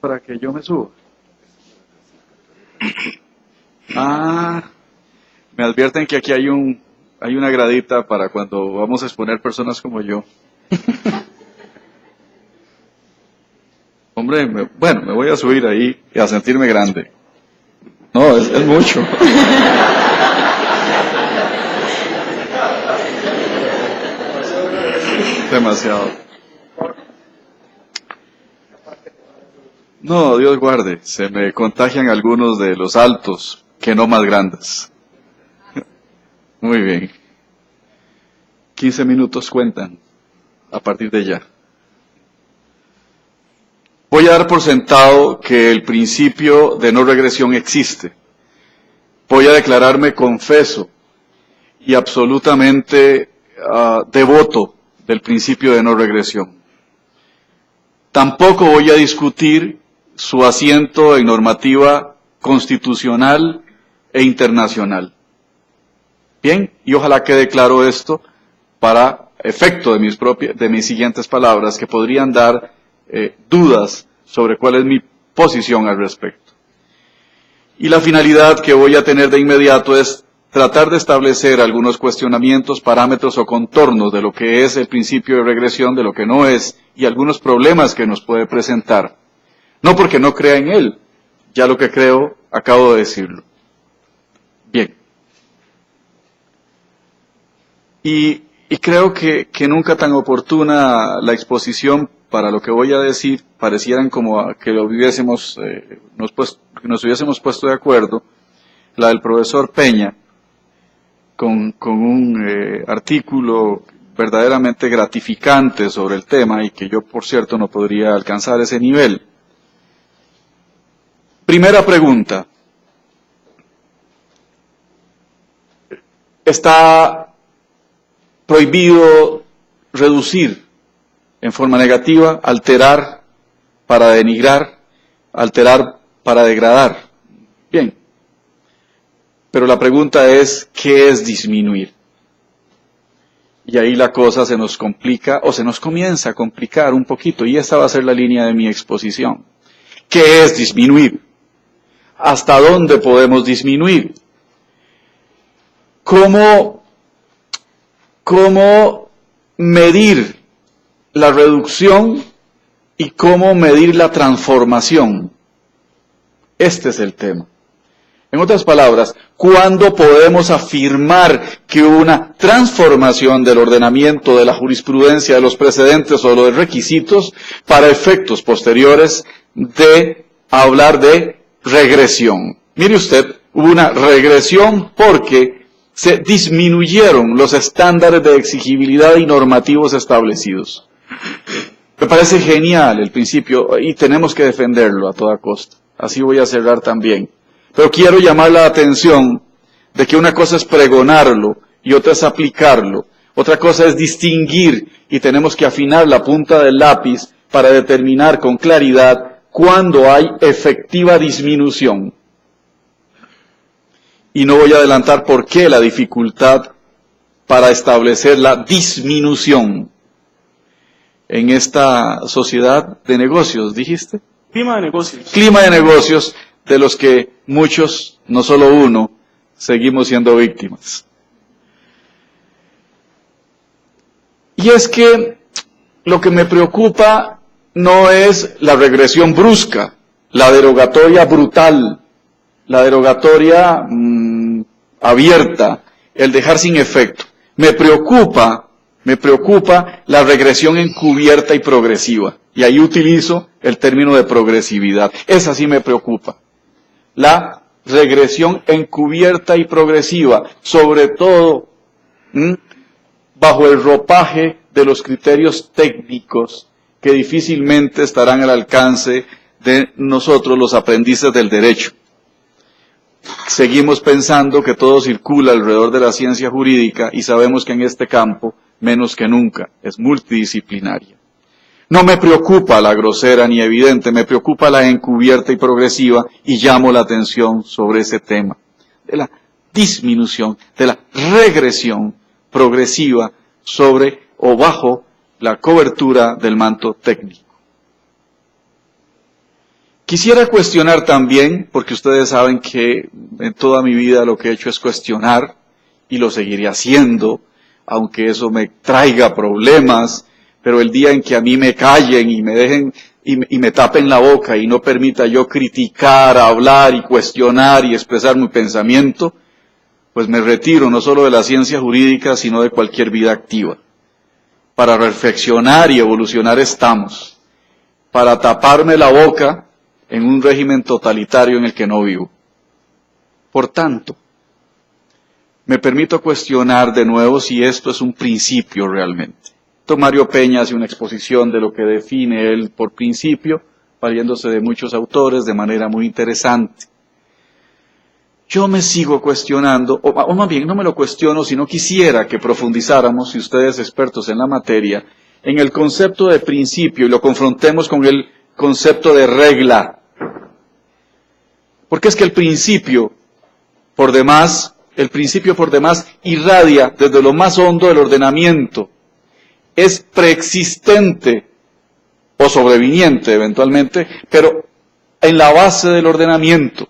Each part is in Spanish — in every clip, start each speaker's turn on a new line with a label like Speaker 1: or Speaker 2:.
Speaker 1: para que yo me suba. Ah, me advierten que aquí hay una gradita para cuando vamos a exponer personas como yo. Hombre, me voy a subir ahí y a sentirme grande. No, es mucho. Demasiado. No, Dios guarde, se me contagian algunos de los altos, que no más grandes. Muy bien. 15 minutos cuentan a partir de ya. Voy a dar por sentado que el principio de no regresión existe. Voy a declararme confeso y absolutamente devoto del principio de no regresión. Tampoco voy a discutir su asiento en normativa constitucional e internacional. Bien, y ojalá quede claro esto para efecto de mis siguientes palabras, que podrían dar dudas sobre cuál es mi posición al respecto. Y la finalidad que voy a tener de inmediato es tratar de establecer algunos cuestionamientos, parámetros o contornos de lo que es el principio de regresión, de lo que no es, y algunos problemas que nos puede presentar. No porque no crea en él, ya lo que creo, acabo de decirlo. Bien. Y creo que nunca tan oportuna la exposición para lo que voy a decir, parecieran como que nos hubiésemos puesto de acuerdo, la del profesor Peña, con un artículo verdaderamente gratificante sobre el tema y que yo, por cierto, no podría alcanzar ese nivel. Primera pregunta. ¿Está prohibido reducir en forma negativa, alterar para denigrar, alterar para degradar? Bien. Pero la pregunta es, ¿qué es disminuir? Y ahí la cosa se nos complica, o se nos comienza a complicar un poquito, y esta va a ser la línea de mi exposición. ¿Qué es disminuir? ¿Hasta dónde podemos disminuir? ¿Cómo medir la reducción y cómo medir la transformación? Este es el tema. En otras palabras, ¿cuándo podemos afirmar que hubo una transformación del ordenamiento, de la jurisprudencia, de los precedentes o de los requisitos para efectos posteriores de hablar de regresión? Mire usted, hubo una regresión porque se disminuyeron los estándares de exigibilidad y normativos establecidos. Me parece genial el principio y tenemos que defenderlo a toda costa. Así voy a cerrar también. Pero quiero llamar la atención de que una cosa es pregonarlo y otra es aplicarlo. Otra cosa es distinguir y tenemos que afinar la punta del lápiz para determinar con claridad cuándo hay efectiva disminución. Y no voy a adelantar por qué la dificultad para establecer la disminución en esta sociedad de negocios, ¿dijiste?
Speaker 2: Clima de negocios.
Speaker 1: Clima de negocios de los que muchos, no solo uno, seguimos siendo víctimas. Y es que lo que me preocupa no es la regresión brusca, la derogatoria brutal, la derogatoria abierta, el dejar sin efecto. Me preocupa la regresión encubierta y progresiva. Y ahí utilizo el término de progresividad. Esa sí me preocupa. La regresión encubierta y progresiva, sobre todo bajo el ropaje de los criterios técnicos que difícilmente estarán al alcance de nosotros los aprendices del derecho. Seguimos pensando que todo circula alrededor de la ciencia jurídica y sabemos que en este campo, menos que nunca, es multidisciplinaria. No me preocupa la grosera ni evidente, me preocupa la encubierta y progresiva y llamo la atención sobre ese tema, de la disminución, de la regresión progresiva sobre o bajo la cobertura del manto técnico. Quisiera cuestionar también, porque ustedes saben que en toda mi vida lo que he hecho es cuestionar, y lo seguiré haciendo, aunque eso me traiga problemas, pero el día en que a mí me callen y me dejen y me tapen la boca y no permita yo criticar, hablar y cuestionar y expresar mi pensamiento, pues me retiro no solo de la ciencia jurídica, sino de cualquier vida activa. Para reflexionar y evolucionar estamos. Para taparme la boca en un régimen totalitario en el que no vivo. Por tanto, me permito cuestionar de nuevo si esto es un principio realmente. Mario Peña hace una exposición de lo que define él por principio, valiéndose de muchos autores de manera muy interesante. Yo me sigo cuestionando, o más bien no me lo cuestiono, sino quisiera que profundizáramos, si ustedes expertos en la materia, en el concepto de principio y lo confrontemos con el concepto de regla. Porque es que el principio por demás irradia desde lo más hondo del ordenamiento. Es preexistente o sobreviniente eventualmente, pero en la base del ordenamiento.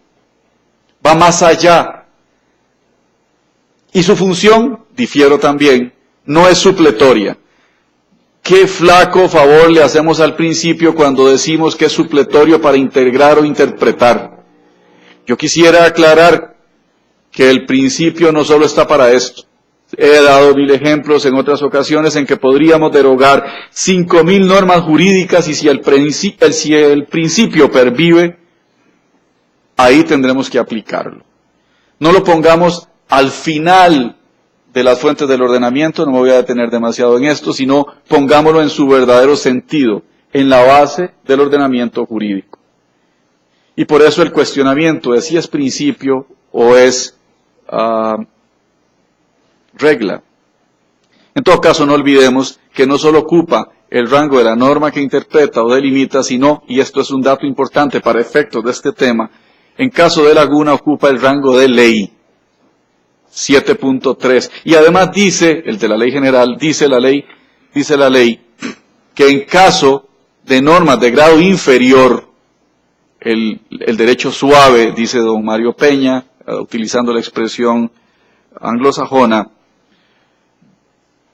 Speaker 1: Va más allá. Y su función, difiero también, no es supletoria. Qué flaco favor le hacemos al principio cuando decimos que es supletorio para integrar o interpretar. Yo quisiera aclarar que el principio no solo está para esto. He dado 1000 ejemplos en otras ocasiones en que podríamos derogar 5000 normas jurídicas y si el principio pervive, ahí tendremos que aplicarlo. No lo pongamos al final de las fuentes del ordenamiento, no me voy a detener demasiado en esto, sino pongámoslo en su verdadero sentido, en la base del ordenamiento jurídico. Y por eso el cuestionamiento de si es principio o es regla. En todo caso, no olvidemos que no solo ocupa el rango de la norma que interpreta o delimita, sino, y esto es un dato importante para efectos de este tema, en caso de laguna ocupa el rango de ley, 7.3. Y además dice, el de la ley general, dice la ley, que en caso de normas de grado inferior, el derecho suave, dice don Mario Peña, utilizando la expresión anglosajona,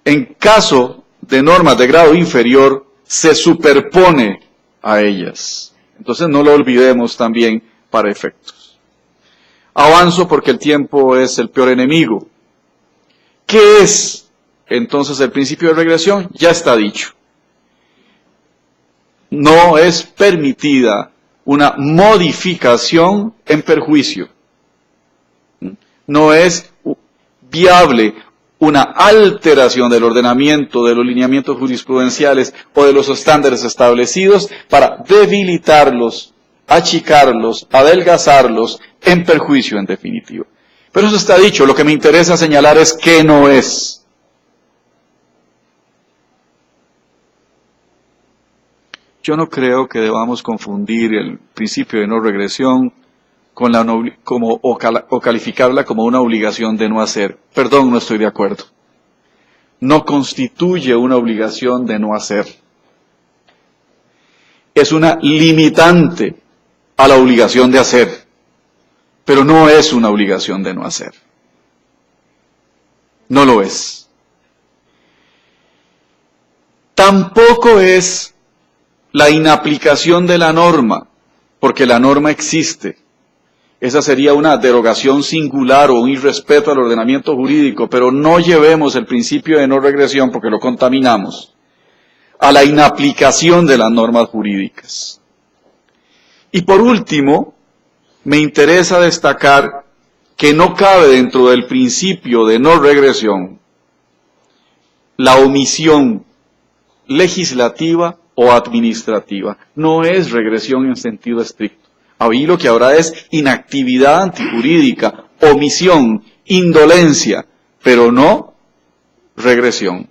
Speaker 1: en caso de normas de grado inferior, se superpone a ellas. Entonces no lo olvidemos también para efectos. Avanzo porque el tiempo es el peor enemigo. ¿Qué es entonces el principio de regresión? Ya está dicho. No es permitida una modificación en perjuicio. No es viable una alteración del ordenamiento, de los lineamientos jurisprudenciales o de los estándares establecidos para debilitarlos, achicarlos, adelgazarlos, en perjuicio en definitiva. Pero eso está dicho, lo que me interesa señalar es que no es. Yo no creo que debamos confundir el principio de no regresión con o calificarla como una obligación de no hacer. Perdón, no estoy de acuerdo. No constituye una obligación de no hacer. Es una limitante a la obligación de hacer, pero no es una obligación de no hacer. No lo es. Tampoco es la inaplicación de la norma, porque la norma existe. Esa sería una derogación singular o un irrespeto al ordenamiento jurídico, pero no llevemos el principio de no regresión, porque lo contaminamos, a la inaplicación de las normas jurídicas. Y por último, me interesa destacar que no cabe dentro del principio de no regresión la omisión legislativa o administrativa. No es regresión en sentido estricto. Ahí lo que habrá es inactividad antijurídica, omisión, indolencia, pero no regresión.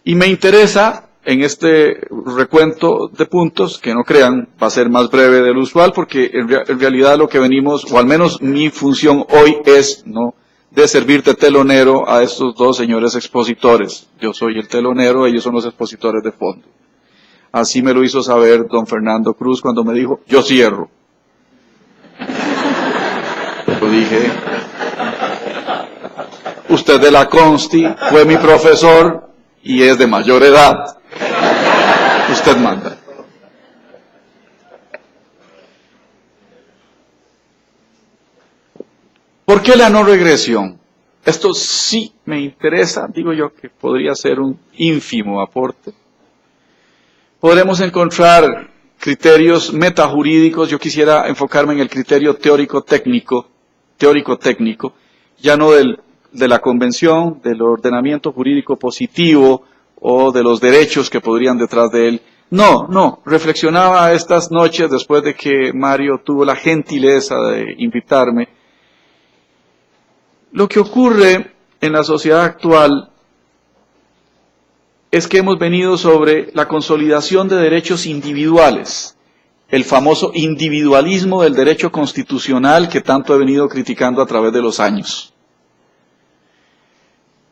Speaker 1: Y me interesa, en este recuento de puntos, que no crean, va a ser más breve del usual, porque en realidad lo que venimos, o al menos mi función hoy es, ¿no?, de servir de telonero a estos dos señores expositores. Yo soy el telonero, ellos son los expositores de fondo. Así me lo hizo saber don Fernando Cruz cuando me dijo, yo cierro. Yo dije, usted de la Consti, fue mi profesor y es de mayor edad. Usted manda. ¿Por qué la no regresión? Esto sí me interesa, digo yo que podría ser un ínfimo aporte. Podremos encontrar criterios metajurídicos, yo quisiera enfocarme en el criterio teórico-técnico, ya no de la convención, del ordenamiento jurídico positivo o de los derechos que podrían detrás de él. No, reflexionaba estas noches después de que Mario tuvo la gentileza de invitarme. Lo que ocurre en la sociedad actual es que hemos venido sobre la consolidación de derechos individuales, el famoso individualismo del derecho constitucional que tanto he venido criticando a través de los años.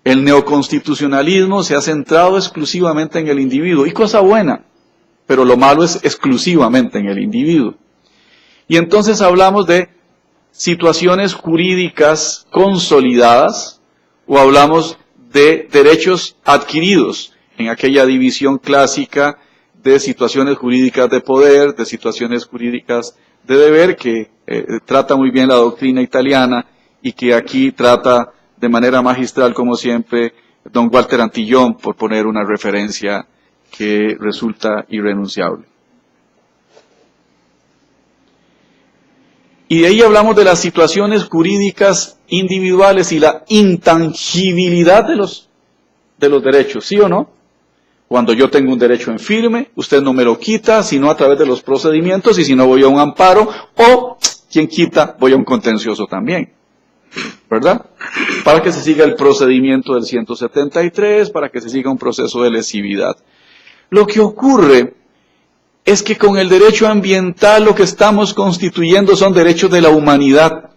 Speaker 1: El neoconstitucionalismo se ha centrado exclusivamente en el individuo, y cosa buena, pero lo malo es exclusivamente en el individuo. Y entonces hablamos de situaciones jurídicas consolidadas o hablamos de derechos adquiridos en aquella división clásica de situaciones jurídicas de poder, de situaciones jurídicas de deber que trata muy bien la doctrina italiana y que aquí trata de manera magistral como siempre don Walter Antillón, por poner una referencia que resulta irrenunciable. Y de ahí hablamos de las situaciones jurídicas individuales y la intangibilidad de los derechos, ¿sí o no? Cuando yo tengo un derecho en firme, usted no me lo quita, sino a través de los procedimientos, y si no voy a un amparo, o, quien quita, voy a un contencioso también, ¿verdad? Para que se siga el procedimiento del 173, para que se siga un proceso de lesividad. Lo que ocurre es que con el derecho ambiental lo que estamos constituyendo son derechos de la humanidad.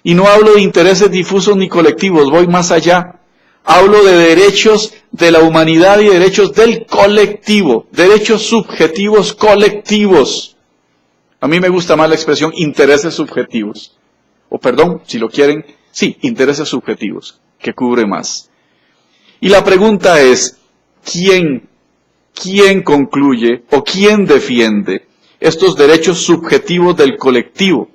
Speaker 1: Y no hablo de intereses difusos ni colectivos, voy más allá. Hablo de derechos de la humanidad y derechos del colectivo, derechos subjetivos colectivos. A mí me gusta más la expresión intereses subjetivos. O perdón, si lo quieren, sí, intereses subjetivos, que cubre más. Y la pregunta es, ¿quién concluye o quién defiende estos derechos subjetivos del colectivo?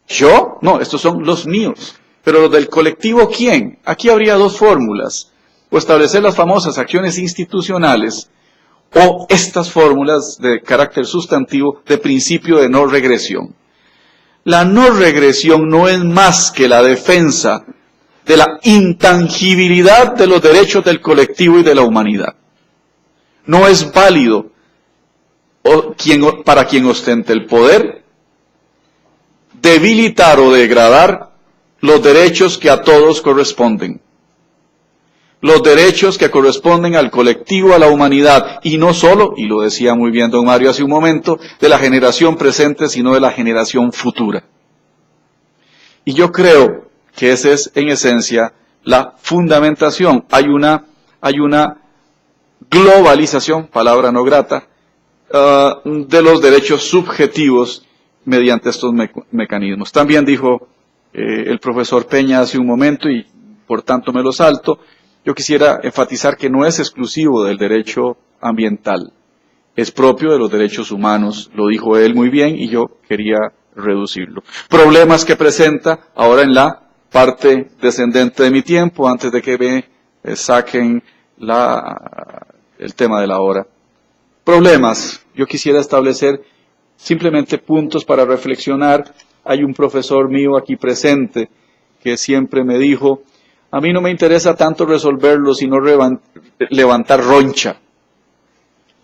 Speaker 1: ¿Yo? No, estos son los míos. Pero los del colectivo, ¿quién? Aquí habría dos fórmulas. O establecer las famosas acciones institucionales o estas fórmulas de carácter sustantivo de principio de no regresión. La no regresión no es más que la defensa de la intangibilidad de los derechos del colectivo y de la humanidad. No es válido para quien ostente el poder debilitar o degradar los derechos que a todos corresponden. Los derechos que corresponden al colectivo, a la humanidad, y no solo, y lo decía muy bien don Mario hace un momento, de la generación presente, sino de la generación futura. Y yo creo que esa es, en esencia, la fundamentación. Hay una globalización, palabra no grata, de los derechos subjetivos mediante estos mecanismos. También dijo el profesor Peña hace un momento, y por tanto me lo salto, yo quisiera enfatizar que no es exclusivo del derecho ambiental, es propio de los derechos humanos, lo dijo él muy bien y yo quería reducirlo. Problemas que presenta ahora en la parte descendente de mi tiempo, antes de que me saquen el tema de la hora. Problemas, yo quisiera establecer simplemente puntos para reflexionar. Hay un profesor mío aquí presente que siempre me dijo, a mí no me interesa tanto resolverlo, sino levantar roncha.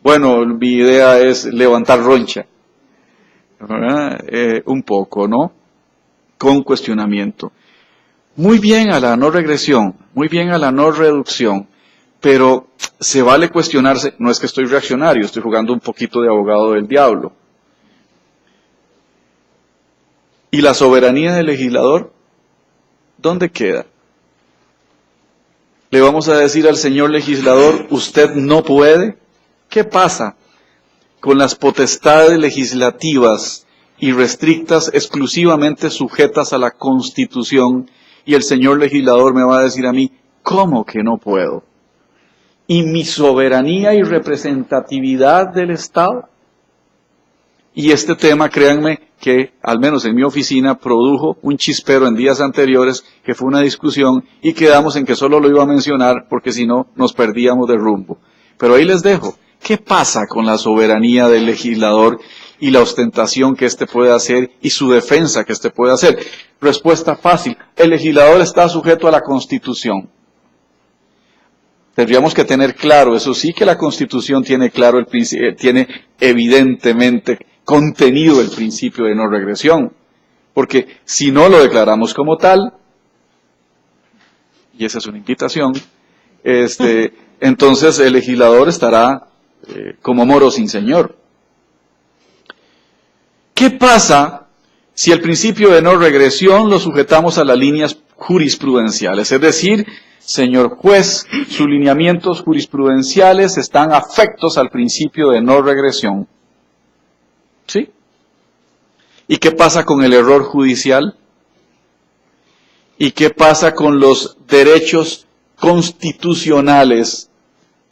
Speaker 1: Bueno, mi idea es levantar roncha. Un poco, ¿no? Con cuestionamiento. Muy bien a la no regresión, muy bien a la no reducción, pero se vale cuestionarse, no es que estoy reaccionario, estoy jugando un poquito de abogado del diablo. ¿Y la soberanía del legislador? ¿Dónde queda? ¿Le vamos a decir al señor legislador, usted no puede? ¿Qué pasa con las potestades legislativas y restrictas exclusivamente sujetas a la Constitución, y el señor legislador me va a decir a mí, ¿cómo que no puedo? ¿Y mi soberanía y representatividad del Estado? Y este tema, créanme, que al menos en mi oficina produjo un chispero en días anteriores, que fue una discusión, y quedamos en que solo lo iba a mencionar, porque si no, nos perdíamos de rumbo. Pero ahí les dejo. ¿Qué pasa con la soberanía del legislador y la ostentación que éste puede hacer y su defensa que éste puede hacer? Respuesta fácil. El legislador está sujeto a la Constitución. Tendríamos que tener claro, eso sí, que la Constitución tiene claro el principio, tiene evidentemente contenido el principio de no regresión. Porque si no lo declaramos como tal, y esa es una invitación, entonces el legislador estará como moro sin señor. ¿Qué pasa si el principio de no regresión lo sujetamos a las líneas jurisprudenciales? Es decir, señor juez, sus lineamientos jurisprudenciales están afectos al principio de no regresión. ¿Sí? ¿Y qué pasa con el error judicial? ¿Y qué pasa con los derechos constitucionales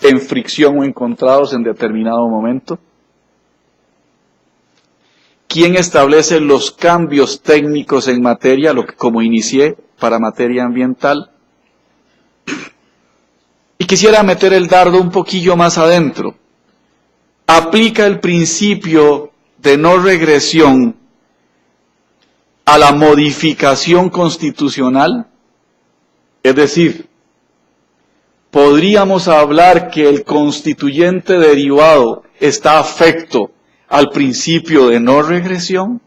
Speaker 1: en fricción o encontrados en determinado momento? ¿Quién establece los cambios técnicos en materia, como inicié, para materia ambiental? Y quisiera meter el dardo un poquillo más adentro. ¿Aplica el principio de no regresión a la modificación constitucional? Es decir, ¿podríamos hablar que el constituyente derivado está afecto al principio de no regresión?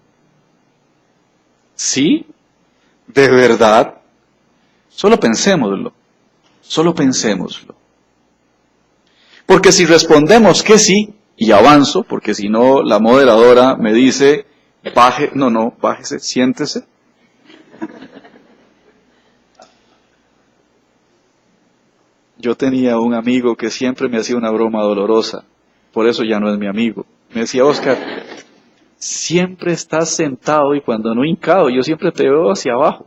Speaker 1: ¿Sí? ¿De verdad? Solo pensémoslo. Porque si respondemos que sí, y avanzo, porque si no la moderadora me dice, bájese, siéntese. Yo tenía un amigo que siempre me hacía una broma dolorosa, por eso ya no es mi amigo. Me decía, Oscar, siempre estás sentado y cuando no hincado, yo siempre te veo hacia abajo.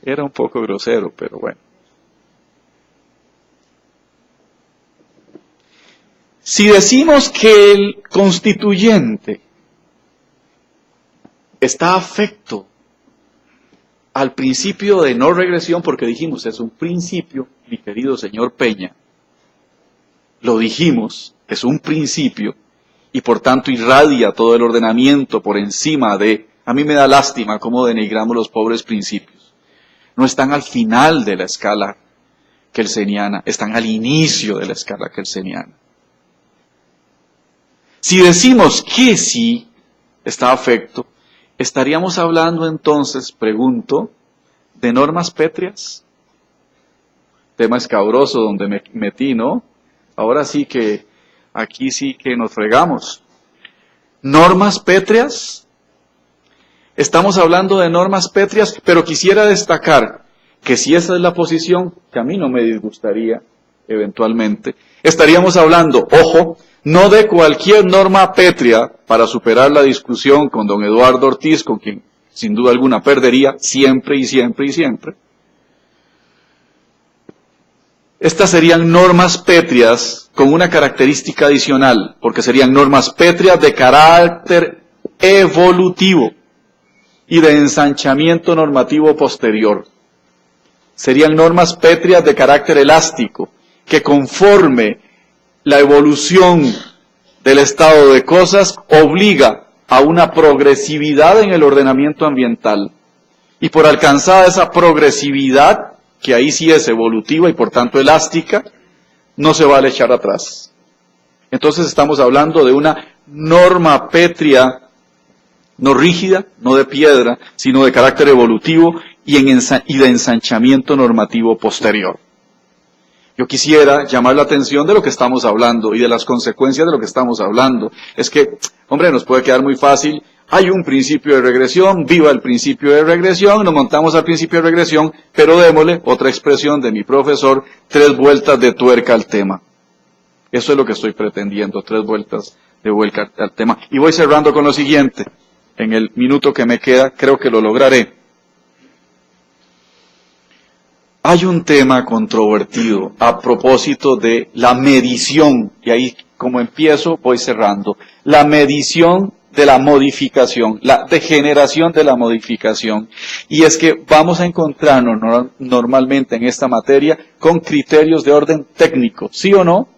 Speaker 1: Era un poco grosero, pero bueno. Si decimos que el constituyente está afecto al principio de no regresión, porque dijimos, es un principio, mi querido señor Peña, lo dijimos, es un principio, y por tanto irradia todo el ordenamiento por encima de, a mí me da lástima cómo denigramos los pobres principios. No están al final de la escala kelseniana, están al inicio de la escala kelseniana. Si decimos que sí está afecto, ¿estaríamos hablando entonces, pregunto, de normas pétreas? Tema escabroso donde me metí, ¿no? Ahora sí que, aquí sí que nos fregamos. ¿Normas pétreas? Estamos hablando de normas pétreas, pero quisiera destacar que si esa es la posición, que a mí no me disgustaría, eventualmente, estaríamos hablando, ojo, no de cualquier norma pétrea para superar la discusión con don Eduardo Ortiz, con quien sin duda alguna perdería siempre y siempre y siempre. Estas serían normas pétreas con una característica adicional, porque serían normas pétreas de carácter evolutivo y de ensanchamiento normativo posterior. Serían normas pétreas de carácter elástico, que conforme la evolución del estado de cosas obliga a una progresividad en el ordenamiento ambiental. Y por alcanzada esa progresividad, que ahí sí es evolutiva y por tanto elástica, no se vale echar atrás. Entonces estamos hablando de una norma pétrea, no rígida, no de piedra, sino de carácter evolutivo y de ensanchamiento normativo posterior. Yo quisiera llamar la atención de lo que estamos hablando y de las consecuencias de lo que estamos hablando. Es que, hombre, nos puede quedar muy fácil, hay un principio de regresión, viva el principio de regresión, nos montamos al principio de regresión, pero démosle, otra expresión de mi profesor, 3 vueltas de tuerca al tema. Eso es lo que estoy pretendiendo, 3 vueltas de vuelta al tema. Y voy cerrando con lo siguiente. En el minuto que me queda, creo que lo lograré. Hay un tema controvertido a propósito de la medición, y ahí como empiezo, voy cerrando. La medición de la modificación, la degeneración de la modificación. Y es que vamos a encontrarnos normalmente en esta materia con criterios de orden técnico, ¿sí o no?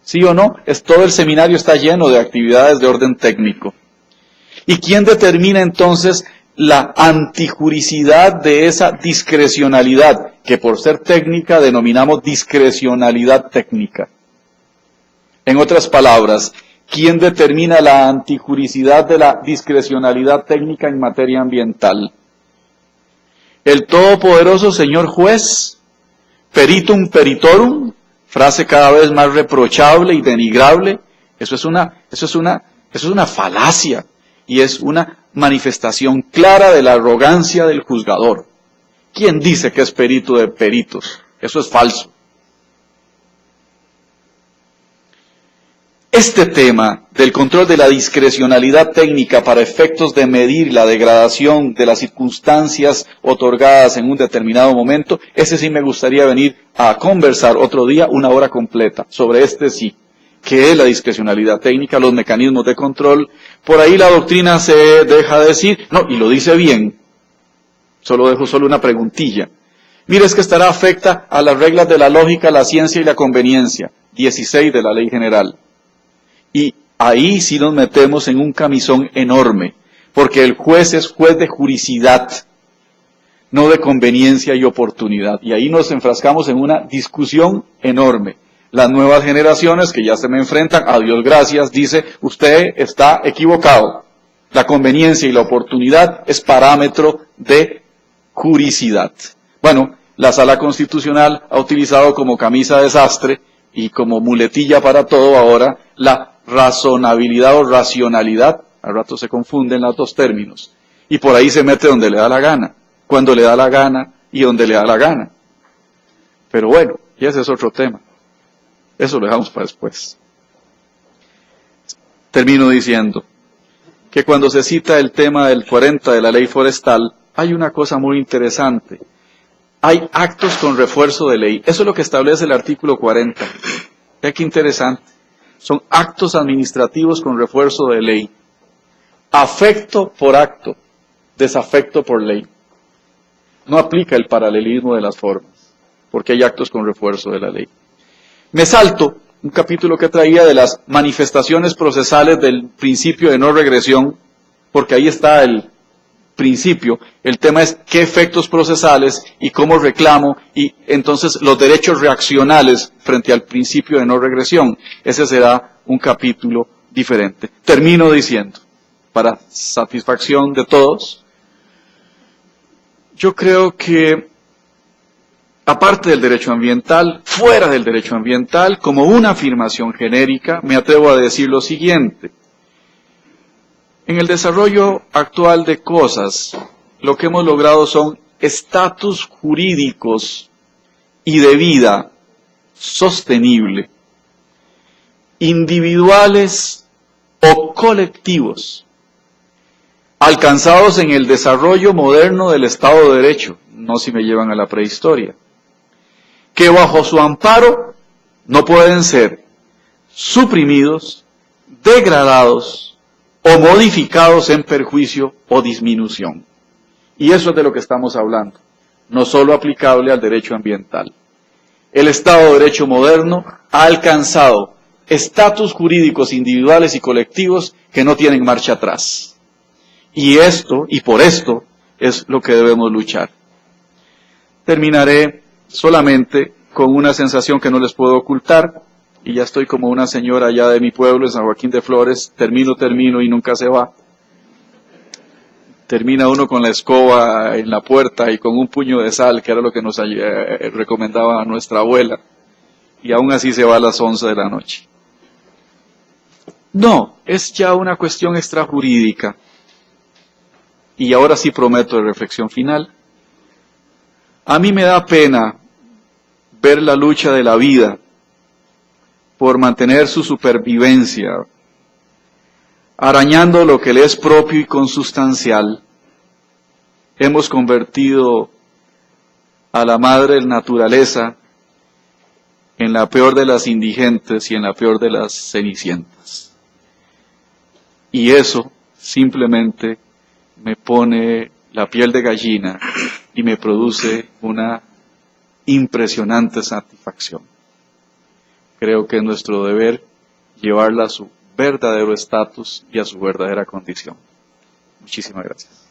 Speaker 1: ¿Sí o no? Todo el seminario está lleno de actividades de orden técnico. ¿Y quién determina entonces la antijuricidad de esa discrecionalidad, que por ser técnica denominamos discrecionalidad técnica? En otras palabras, ¿quién determina la antijuricidad de la discrecionalidad técnica en materia ambiental? ¿El todopoderoso señor juez? ¿Peritum peritorum? Frase cada vez más reprochable y denigrable. Eso es una falacia. Y es una manifestación clara de la arrogancia del juzgador. ¿Quién dice que es perito de peritos? Eso es falso. Este tema del control de la discrecionalidad técnica para efectos de medir la degradación de las circunstancias otorgadas en un determinado momento, ese sí me gustaría venir a conversar otro día, 1 hora completa, sobre este sí. ¿Qué es la discrecionalidad técnica? Los mecanismos de control. Por ahí la doctrina se deja decir, no, y lo dice bien. Dejo una preguntilla. Mire, es que estará afecta a las reglas de la lógica, la ciencia y la conveniencia. 16 de la Ley General. Y ahí sí nos metemos en un camisón enorme, porque el juez es juez de juricidad, no de conveniencia y oportunidad. Y ahí nos enfrascamos en una discusión enorme. Las nuevas generaciones que ya se me enfrentan, a Dios gracias, dice, usted está equivocado. La conveniencia y la oportunidad es parámetro de juricidad. Bueno, la Sala Constitucional ha utilizado como camisa de sastre y como muletilla para todo ahora la razonabilidad o racionalidad. Al rato se confunden los dos términos. Y por ahí se mete donde le da la gana, cuando le da la gana y donde le da la gana. Pero bueno, y ese es otro tema. Eso lo dejamos para después. Termino diciendo que cuando se cita el tema del 40 de la ley forestal, hay una cosa muy interesante. Hay actos con refuerzo de ley. Eso es lo que establece el artículo 40. Qué interesante. Son actos administrativos con refuerzo de ley. Afecto por acto, desafecto por ley. No aplica el paralelismo de las formas, porque hay actos con refuerzo de la ley. Me salto un capítulo que traía de las manifestaciones procesales del principio de no regresión, porque ahí está el principio. El tema es qué efectos procesales y cómo reclamo, y entonces los derechos reaccionales frente al principio de no regresión. Ese será un capítulo diferente. Termino diciendo, para satisfacción de todos, yo creo que aparte del derecho ambiental, fuera del derecho ambiental, como una afirmación genérica, me atrevo a decir lo siguiente. En el desarrollo actual de cosas, lo que hemos logrado son estatus jurídicos y de vida sostenible, individuales o colectivos, alcanzados en el desarrollo moderno del Estado de Derecho, no si me llevan a la prehistoria, que bajo su amparo no pueden ser suprimidos, degradados o modificados en perjuicio o disminución. Y eso es de lo que estamos hablando, no solo aplicable al derecho ambiental. El Estado de Derecho moderno ha alcanzado estatus jurídicos individuales y colectivos que no tienen marcha atrás. Y por esto, es lo que debemos luchar. Terminaré solamente con una sensación que no les puedo ocultar, y ya estoy como una señora allá de mi pueblo, en San Joaquín de Flores, termino y nunca se va. Termina uno con la escoba en la puerta y con un puño de sal, que era lo que nos recomendaba nuestra abuela, y aún así se va a las 11 de la noche. No, es ya una cuestión extrajurídica. Y ahora sí prometo de reflexión final. A mí me da pena ver la lucha de la vida por mantener su supervivencia, arañando lo que le es propio y consustancial, hemos convertido a la madre naturaleza en la peor de las indigentes y en la peor de las cenicientas. Y eso simplemente me pone la piel de gallina y me produce una impresionante satisfacción. Creo que es nuestro deber llevarla a su verdadero estatus y a su verdadera condición. Muchísimas gracias.